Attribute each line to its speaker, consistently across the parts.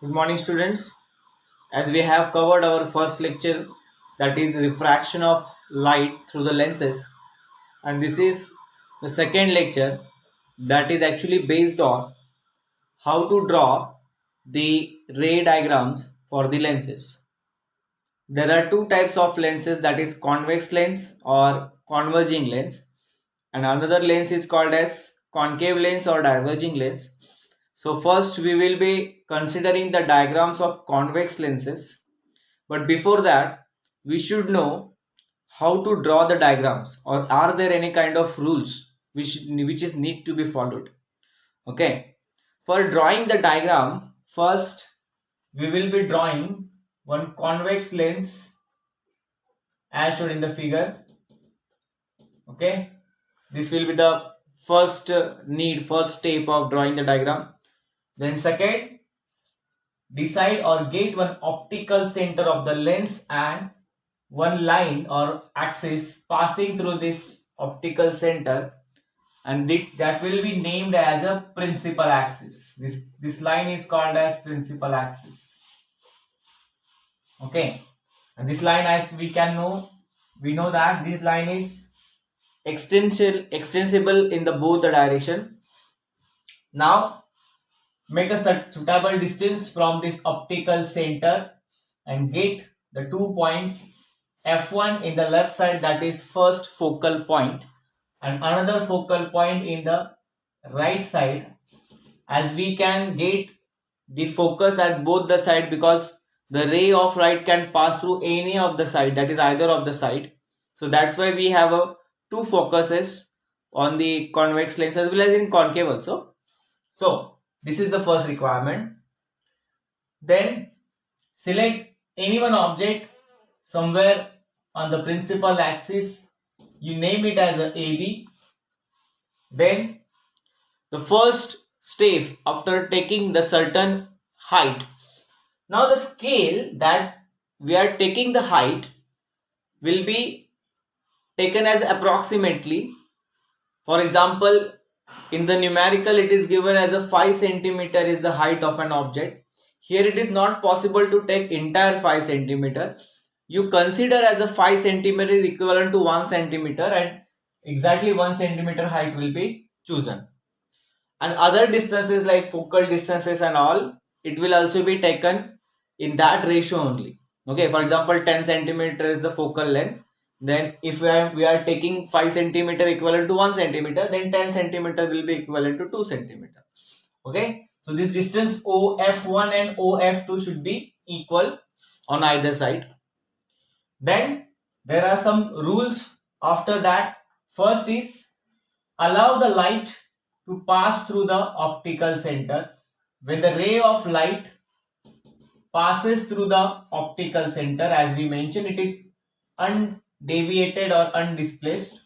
Speaker 1: Good morning, students. As we have covered our first lecture, that is refraction of light through the lenses, and this is the second lecture that is actually based on how to draw the ray diagrams for the lenses. There are two types of lenses, that is convex lens or converging lens, and another lens is called as concave lens or diverging lens. So first we will be considering the diagrams of convex lenses, but before that we should know how to draw the diagrams, or are there any kind of rules which is need to be followed. Okay, for drawing the diagram, first we will be drawing one convex lens as shown in the figure. Okay, this will be the first step of drawing the diagram. Then second, decide or get one optical center of the lens and one line or axis passing through this optical center, and that will be named as a principal axis. This line is called as principal axis. Okay, and this line, as we know that this line is extensible in the both the direction. Now make a suitable distance from this optical center and get the 2 points f1 in the left side, that is first focal point, and another focal point in the right side, as we can get the focus at both the side because the ray of light can pass through any of the side, that is either of the side. So that's why we have a two focuses on the convex lens as well as in concave also. So this is the first requirement. Then select any one object somewhere on the principal axis. You name it as a AB. Then the first step after taking the certain height. Now the scale that we are taking the height will be taken as approximately. For example, in the numerical it is given as a 5 centimeter is the height of an object. Here it is not possible to take entire 5 centimeter. You consider as a 5 centimeter is equivalent to 1 centimeter, and exactly 1 centimeter height will be chosen. And other distances like focal distances and all, it will also be taken in that ratio only. Okay, for example 10 centimeter is the focal length, then if we are taking 5 centimeter equivalent to 1 centimeter, then 10 centimeter will be equivalent to 2 centimeter. Okay, so this distance OF1 and OF2 should be equal on either side. Then there are some rules after that. First is allow the light to pass through the optical center. When the ray of light passes through the optical center, as we mentioned, it is undeviated or undisplaced.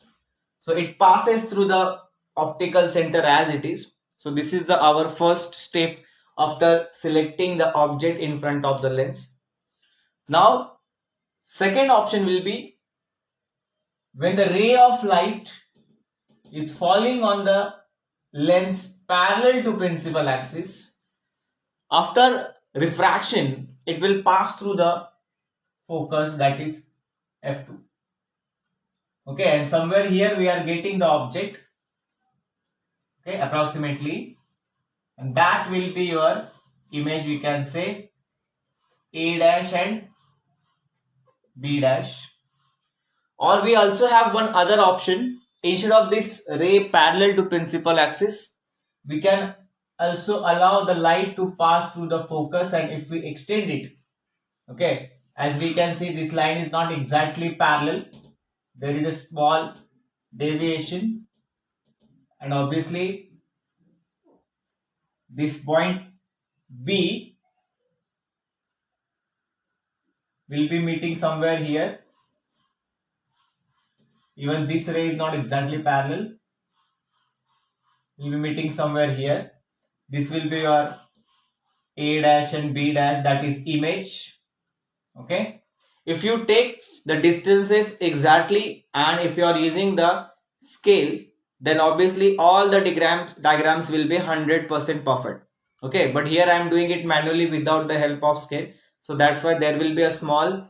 Speaker 1: So it passes through the optical center as it is. So this is the our first step after selecting the object in front of the lens. Now second option will be when the ray of light is falling on the lens parallel to principal axis. After refraction, it will pass through the focus, that is f2. Okay, and somewhere here we are getting the object, okay, approximately, and that will be your image. We can say A dash and B dash. Or we also have one other option. Instead of this ray parallel to principal axis, we can also allow the light to pass through the focus, and if we extend it, okay, as we can see, this line is not exactly parallel. There is a small deviation, and obviously this point B will be meeting somewhere here. Even this ray is not exactly parallel, will be meeting somewhere here. This will be your A dash and B dash, that is image. Okay, if you take the distances exactly and if you are using the scale, then obviously all the diagrams will be 100% perfect. Okay, but here I am doing it manually without the help of scale, so that's why there will be a small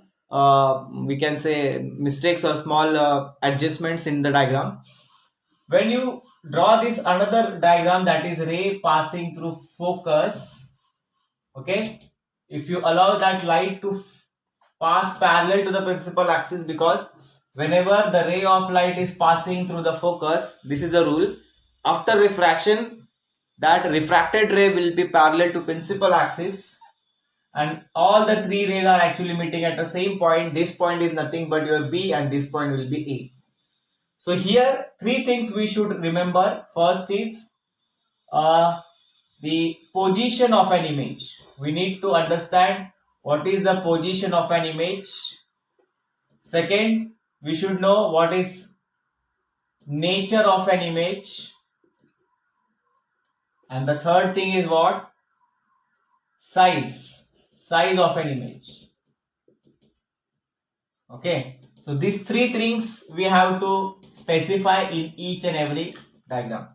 Speaker 1: we can say mistakes or small adjustments in the diagram. When you draw this another diagram, that is ray passing through focus, okay, if you allow that light to pass parallel to the principal axis, because whenever the ray of light is passing through the focus, this is the rule, after refraction that refracted ray will be parallel to principal axis, and all the three rays are actually meeting at the same point. This point is nothing but your B, and this point will be A. So here three things we should remember. First is the position of an image. We need to understand what is the position of an image. Second, we should know what is nature of an image. And the third thing is what? Size of an image. Okay, so these three things we have to specify in each and every diagram.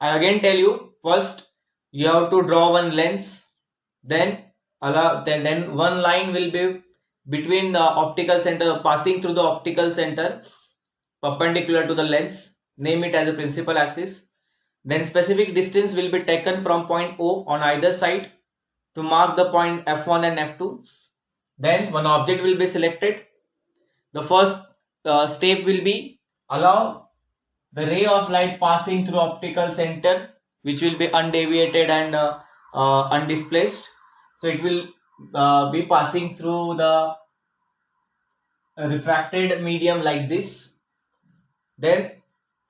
Speaker 1: I again tell you, first you have to draw one lens, then then one line will be between the optical center, passing through the optical center perpendicular to the lens, name it as a principal axis. Then specific distance will be taken from point O on either side to mark the point F1 and F2. Then one object will be selected. The first step will be allow the ray of light passing through optical center, which will be undeviated and undisplaced. So it will be passing through the refracted medium like this. Then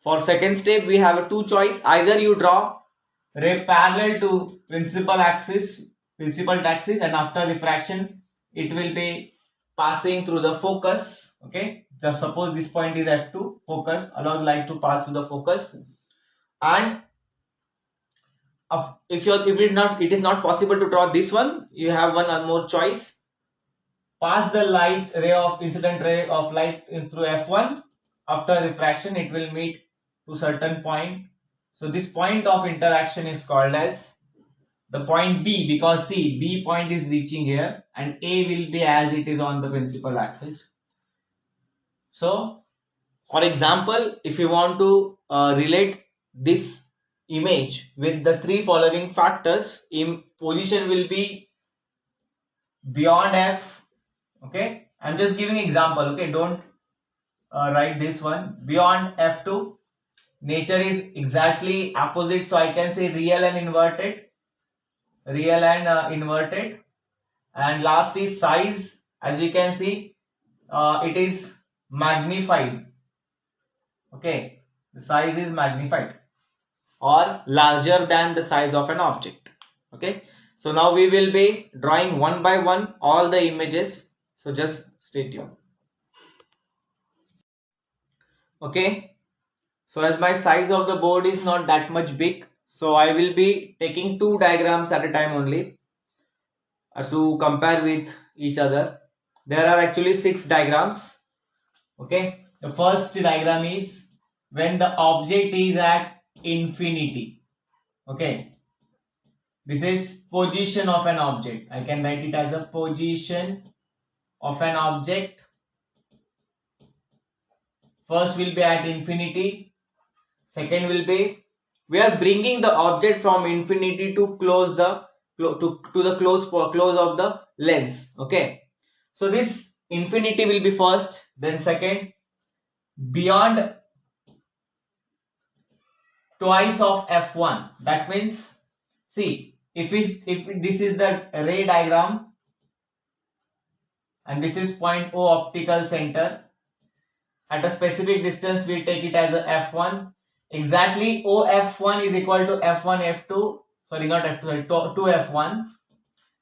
Speaker 1: for second step we have a two choice, either you draw ray parallel to principal axis and after refraction it will be passing through the focus. Okay, just suppose this point is F2, focus allows light to pass through the focus, and if it is not possible to draw this one, you have one more choice, pass the light ray of incident ray of light through F1, after refraction it will meet to certain point. So this point of interaction is called as the point B, because see, B point is reaching here and A will be as it is on the principal axis. So for example, if you want to relate this image with the three following factors, position will be beyond F. Okay, I'm just giving example. Okay, don't write this one. Beyond F2, nature is exactly opposite, so I can say real and inverted, and last is size. As we can see, it is magnified. Okay, the size is magnified or larger than the size of an object. Okay, so now we will be drawing one by one all the images, so just stay tuned. Okay, so as my size of the board is not that much big, so I will be taking two diagrams at a time only to compare with each other. There are actually 6 diagrams. Okay, the first diagram is when the object is at infinity. Okay, this is position of an object. I can write it as a position of an object. First will be at infinity. Second will be we are bringing the object from infinity to close the to the close of the lens. Okay, so this infinity will be first, then second, beyond twice of F1. That means, see, if this is the ray diagram and this is point O optical center, at a specific distance we take it as a F1. Exactly OF1 is equal to F1 F2, sorry, not F2, sorry, 2F1.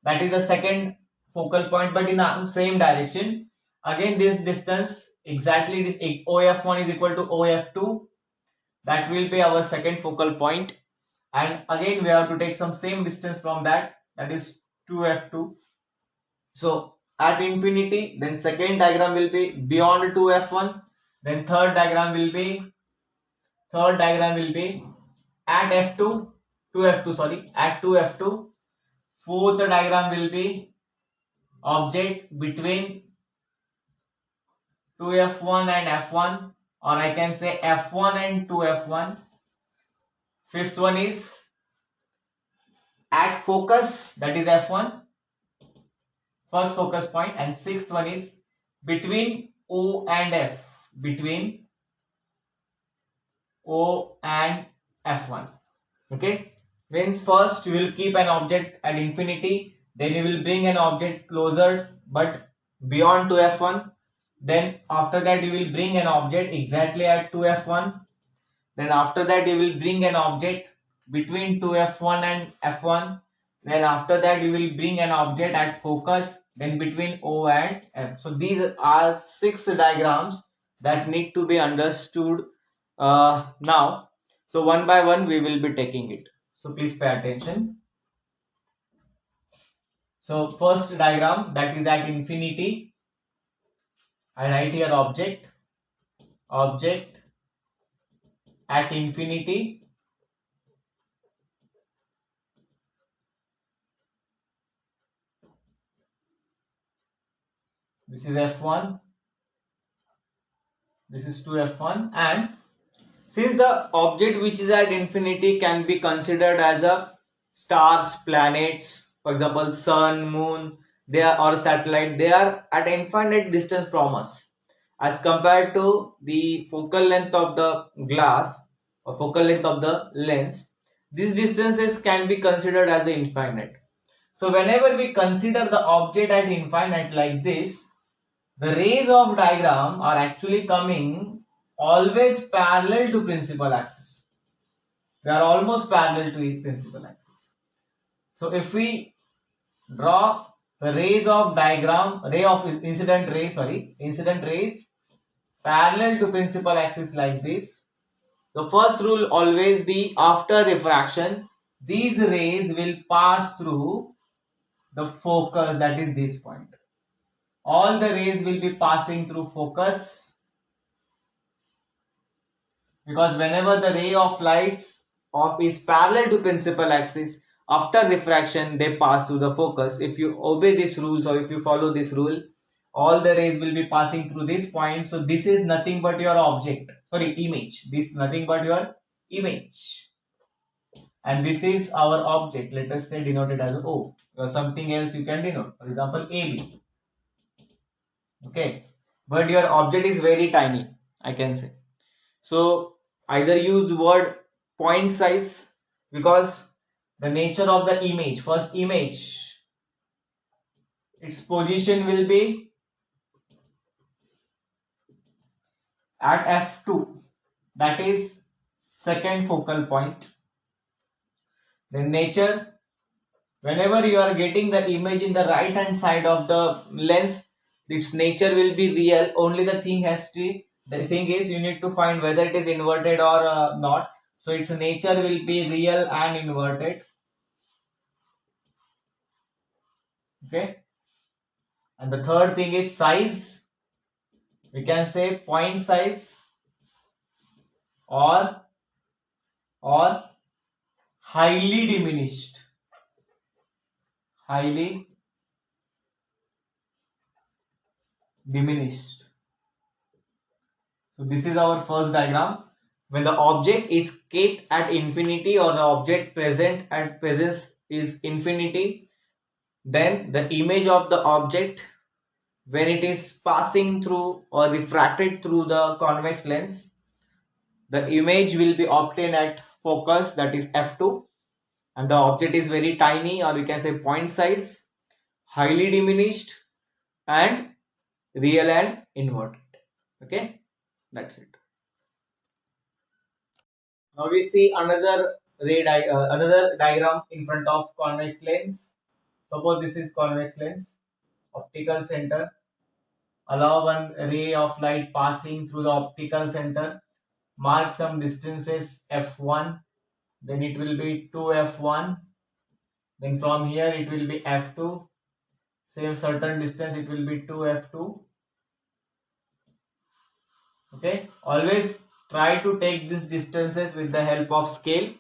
Speaker 1: That is the second focal point, but in the same direction. Again, this distance, exactly this OF1 is equal to OF2. That will be our second focal point. And again, we have to take some same distance from that, that is 2F2. So at infinity, then second diagram will be beyond 2F1. Then third diagram will be at F2. 2f2, sorry, at 2f2. Fourth diagram will be object between 2f1 and f1, or I can say f1 and 2f1. Fifth one is at focus, that is f1, first focus point, and sixth one is between O and F, between O and f1. Okay, means first you will keep an object at infinity, then you will bring an object closer but beyond 2f1, then after that you will bring an object exactly at 2f1, then after that you will bring an object between 2f1 and f1, then after that you will bring an object at focus, then between O and F. So these are 6 diagrams that need to be understood now. So one by one we will be taking it, so please pay attention. So first diagram, that is at infinity. I write here object at infinity. This is f1, this is 2f1, and since the object which is at infinity can be considered as a stars, planets, for example sun, moon, they are, or satellite, they are at infinite distance from us as compared to the focal length of the glass or focal length of the lens. These distances can be considered as infinite. So whenever we consider the object at infinite like this, the rays of diagram are actually coming always parallel to principal axis. They are almost parallel to the principal axis. So if we draw the rays of diagram, incident rays parallel to principal axis like this, the first rule always be after refraction, these rays will pass through the focus, that is this point. All the rays will be passing through focus, because whenever the ray of lights of is parallel to principal axis, after refraction they pass through the focus. If you obey these rules or if you follow this rule, all the rays will be passing through this point. So this is nothing but your object, sorry, image. This is nothing but your image, and this is our object, let us say denoted as O, or something else you can denote, for example AB. Okay, but your object is very tiny, I can say. So either use word point size, because the nature of the image, first image, its position will be at f2, that is second focal point. Then nature, whenever you are getting the image in the right hand side of the lens, its nature will be real. Only the thing is you need to find whether it is inverted or not. So its nature will be real and inverted. Okay, and the third thing is size. We can say point size or highly diminished. Highly diminished. So this is our first diagram. When the object is kept at infinity, or the object present at presence is infinity, then the image of the object, when it is passing through or refracted through the convex lens, the image will be obtained at focus, that is f2, and the object is very tiny, or we can say point size, highly diminished, and real and inverted. Okay, that's it. Now we see another diagram in front of convex lens. Suppose this is convex lens, optical center. Allow one ray of light passing through the optical center. Mark some distances f1, then it will be 2f1. Then from here it will be f2. Same certain distance, it will be 2f2. Okay, always try to take these distances with the help of scale.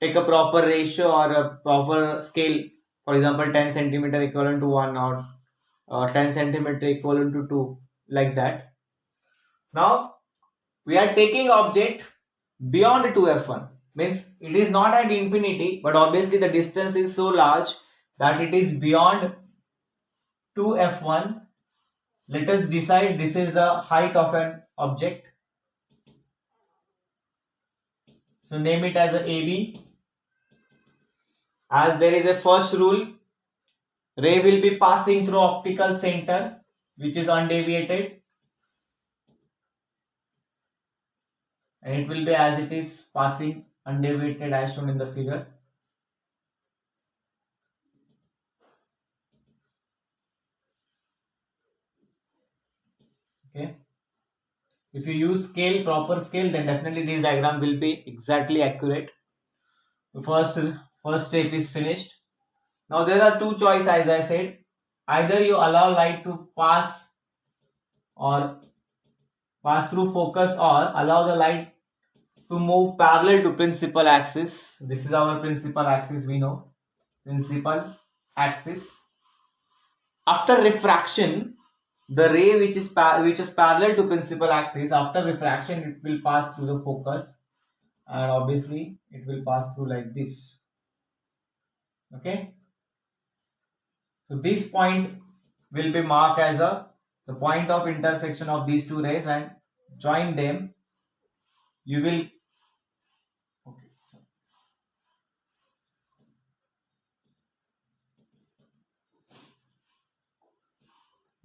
Speaker 1: take a proper ratio or a proper scale. For example, 10 centimeter equivalent to 1 or 10 centimeter equivalent to 2, like that. Now we are taking object beyond 2f1, means it is not at infinity, but obviously the distance is so large that it is beyond 2f1. Let us decide this is the height of an object. So name it as a AB. As there is a first rule, ray will be passing through optical center which is undeviated, and it will be as it is passing undeviated as shown in the figure. Okay. If you use scale, proper scale, then definitely this diagram will be exactly accurate. The first step is finished. Now there are two choices, as I said. Either you allow light to or pass through focus, or allow the light to move parallel to principal axis. This is our principal axis, we know. Principal axis. After refraction, the ray which is parallel to principal axis, after refraction it will pass through the focus, and obviously it will pass through like this. Okay, so this point will be marked as the point of intersection of these two rays, and join them. You will, okay,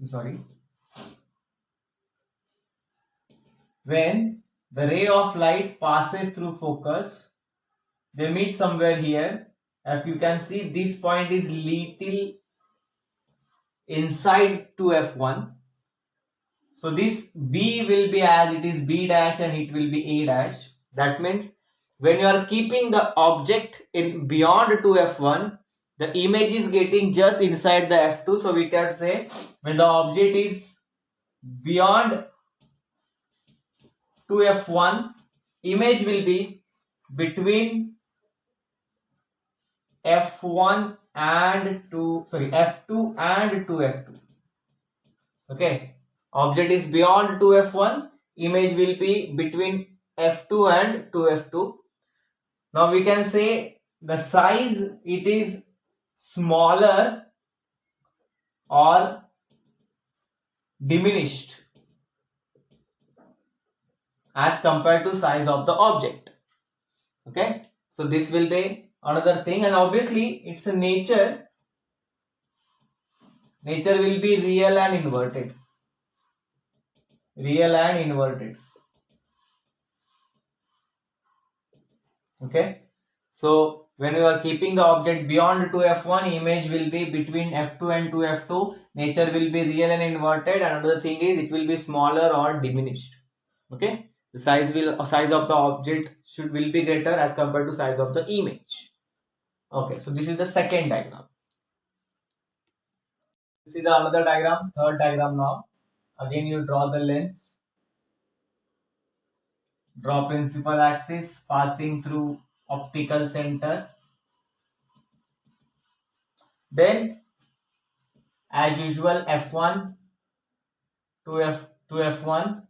Speaker 1: sorry. When the ray of light passes through focus, they meet somewhere here. If you can see, this point is little inside 2f1. So this B will be as it is B dash, and it will be A dash. That means when you are keeping the object in beyond 2f1, the image is getting just inside the f2. So we can say when the object is beyond 2f1, image will be between f1 and 2, sorry, f2 and 2f2. Okay, object is beyond 2f1, image will be between f2 and 2f2. Now we can say the size, it is smaller or diminished as compared to size of the object. Okay, so this will be another thing, and obviously it's a nature will be real and inverted. Okay, so when you are keeping the object beyond 2f1, image will be between f2 and 2f2. Nature will be real and inverted. Another thing is it will be smaller or diminished. Okay, the size of the object will be greater as compared to size of the image. Okay, so this is the second diagram. This is another diagram, third diagram now. Again, you draw the lens, draw principal axis passing through optical center. Then, as usual, f1 to f1,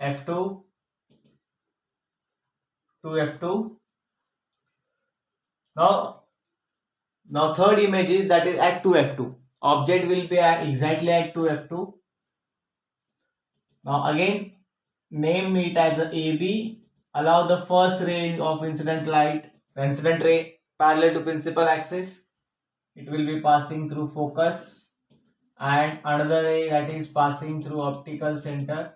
Speaker 1: f2 to f2. Now third image is that is at 2f2. Object will be exactly at 2f2. Now again, name it as a AB. Allow the first ray of incident light, the incident ray parallel to principal axis. It will be passing through focus, and another ray that is passing through optical center.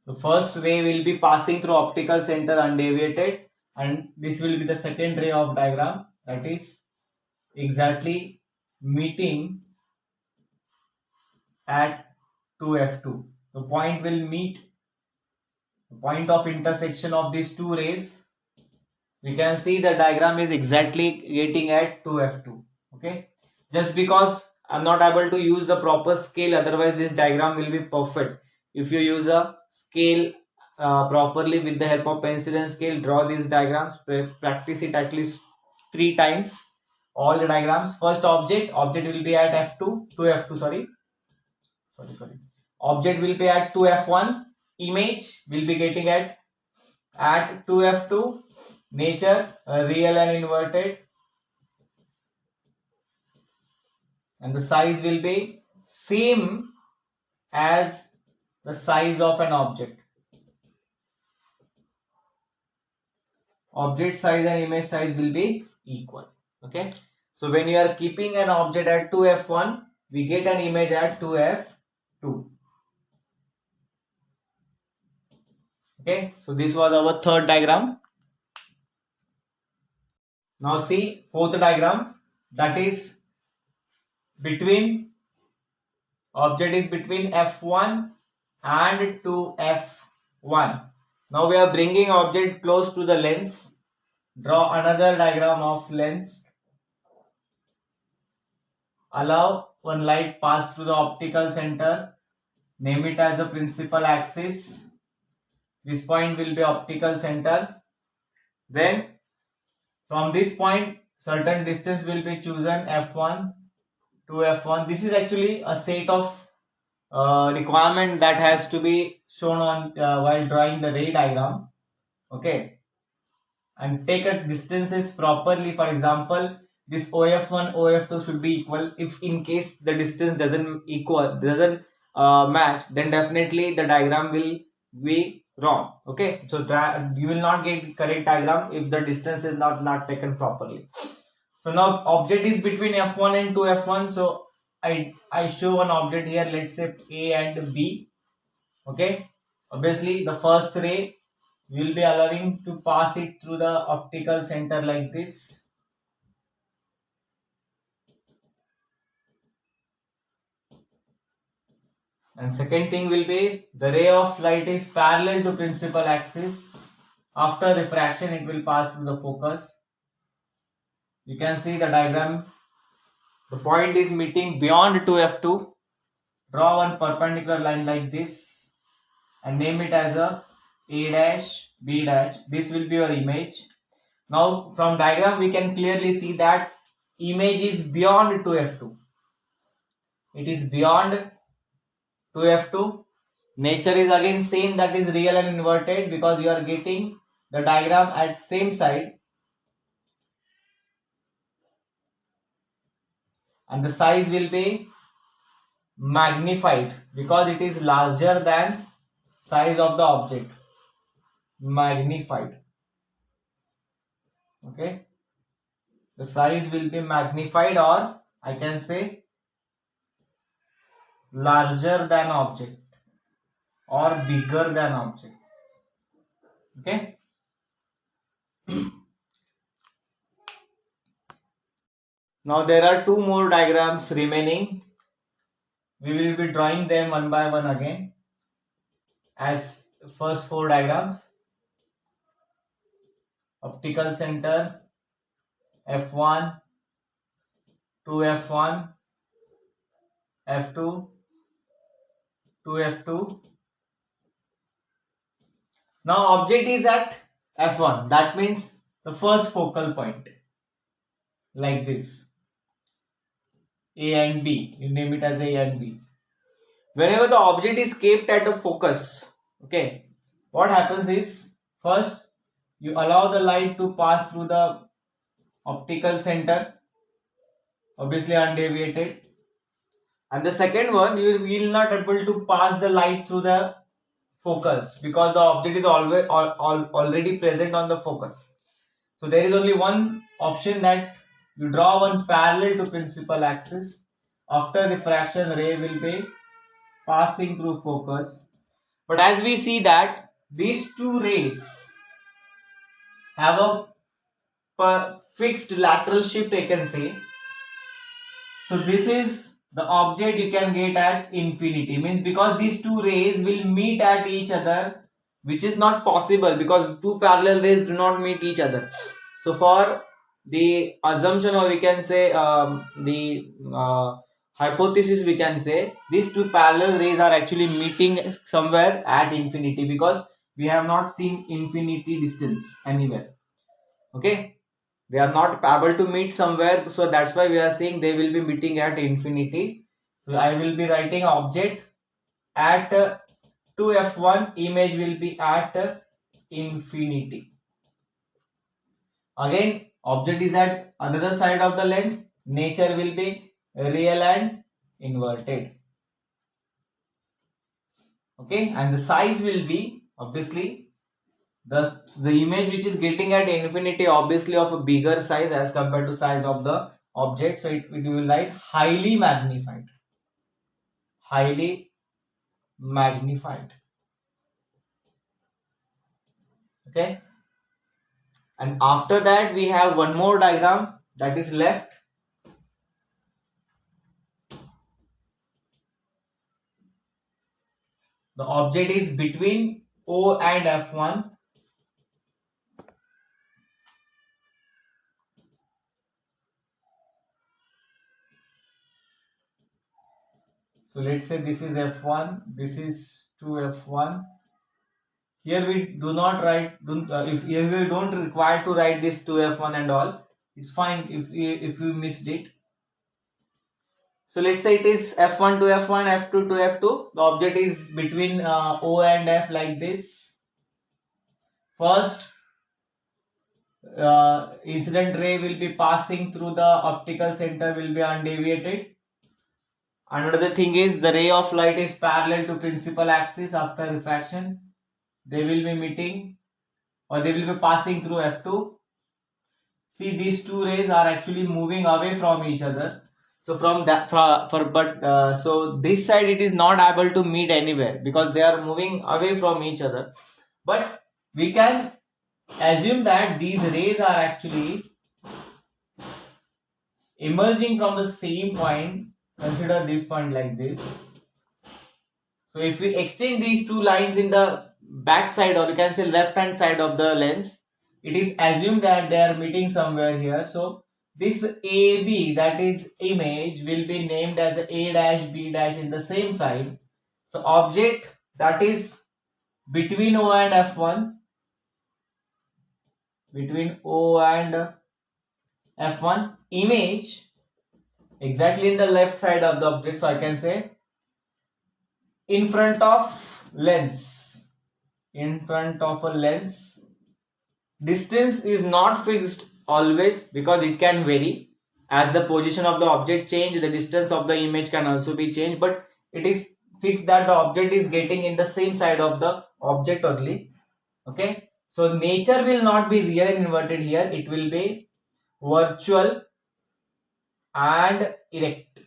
Speaker 1: The first ray will be passing through optical center undeviated, and this will be the second ray of diagram, that is exactly meeting at 2f2. the point will meet the point of intersection of these two rays. We can see the diagram is exactly getting at 2f2. Okay, just because I'm not able to use the proper scale, otherwise this diagram will be perfect. If you use a scale properly with the help of pencil and scale, draw these diagrams, practice it at least 3 times, all the diagrams. First object will be at f2 2f2 sorry object will be at 2f1, image will be getting at 2f2, nature real and inverted, and the size will be same as the size of an object. Object size and image size will be equal. Okay, so when you are keeping an object at 2f1, we get an image at 2f2. Okay, so this was our third diagram. Now see fourth diagram, that is between object is between f1 and 2f1. Now we are bringing object close to the lens. Draw another diagram of lens. Allow one light pass through the optical center. Name it as the principal axis. This point will be optical center. Then from this point certain distance will be chosen, f1 to f1. This is actually a set of requirement that has to be shown on while drawing the ray diagram. Okay, and take a distances properly. For example, this OF1 OF2 should be equal. If in case the distance doesn't match, then definitely the diagram will be wrong. Okay, so you will not get correct diagram if the distance is not taken properly. So now object is between f1 and 2f1. So I show one object here, let's say A and B. Okay, obviously the first ray we will be allowing to pass it through the optical center like this. And second thing will be the ray of light is parallel to principal axis. After refraction it will pass through the focus. You can see the diagram. The point is meeting beyond 2f2. Draw one perpendicular line like this and name it as a dash, B dash. This will be your image. Now from diagram we can clearly see that image is beyond 2f2. It is beyond 2f2. Nature is again same, that is real and inverted, because you are getting the diagram at same side. And the size will be magnified because it is larger than size of the object. Magnified. Okay, the size will be magnified, or I can say larger than object or bigger than object. Okay, now there are two more diagrams remaining. We will be drawing them one by one again as first four diagrams. Optical center, f1 to f1, f2 to f2. Now object is at f1, that means the first focal point, like this, A and B, you name it as A and B. Whenever the object is kept at the focus, okay, what happens is, first you allow the light to pass through the optical center, obviously undeviated, and the second one, you will not able to pass the light through the focus because the object is already present on the focus. So there is only one option, that you draw one parallel to principal axis. After refraction, ray will be passing through focus. But as we see that these two rays have a fixed lateral shift, I can say. So this is the object you can get at infinity, means because these two rays will meet at each other, which is not possible because two parallel rays do not meet each other. So for the assumption, or we can say the hypothesis, we can say these two parallel rays are actually meeting somewhere at infinity, because we have not seen infinity distance anywhere. Okay, they are not able to meet somewhere, so that's why we are saying they will be meeting at infinity. So I will be writing object at 2f1, image will be at infinity. Again, object is at another side of the lens, nature will be real and inverted. Okay, and the size will be obviously the image which is getting at infinity, obviously of a bigger size as compared to size of the object, so it will write highly magnified. Highly magnified. Okay, and after that we have one more diagram that is left. The object is between O and F1. So let's say this is F1, this is 2F1. Here we do not write, if we don't require to write this 2F1 and all, it's fine if you missed it. So let's say it is F1 to F1, F2 to F2. The object is between O and F like this. First, incident ray will be passing through the optical center, will be undeviated. Another thing is the ray of light is parallel to principal axis after refraction. They will be meeting, or they will be passing through F2. See, these two rays are actually moving away from each other. So from that, so this side it is not able to meet anywhere because they are moving away from each other. But we can assume that these rays are actually emerging from the same point. Consider this point like this. So if we extend these two lines in the back side, or you can say left hand side of the lens, it is assumed that they are meeting somewhere here. So this AB, that is image, will be named as A dash B dash in the same side. So object that is between O and F1, between O and F1, image exactly in the left side of the object. So I can say in front of lens, in front of a lens. Distance is not fixed always because it can vary. As the position of the object change, the distance of the image can also be changed, but it is fixed that the object is getting in the same side of the object only. Okay, so nature will not be real and inverted here, it will be virtual and erect.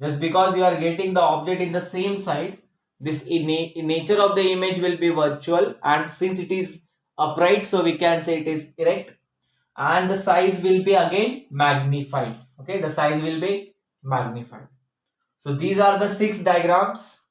Speaker 1: Just because you are getting the object in the same side, this in nature of the image will be virtual, and since it is upright, so we can say it is erect, and the size will be again magnified. Okay, the size will be magnified. So these are the 6 diagrams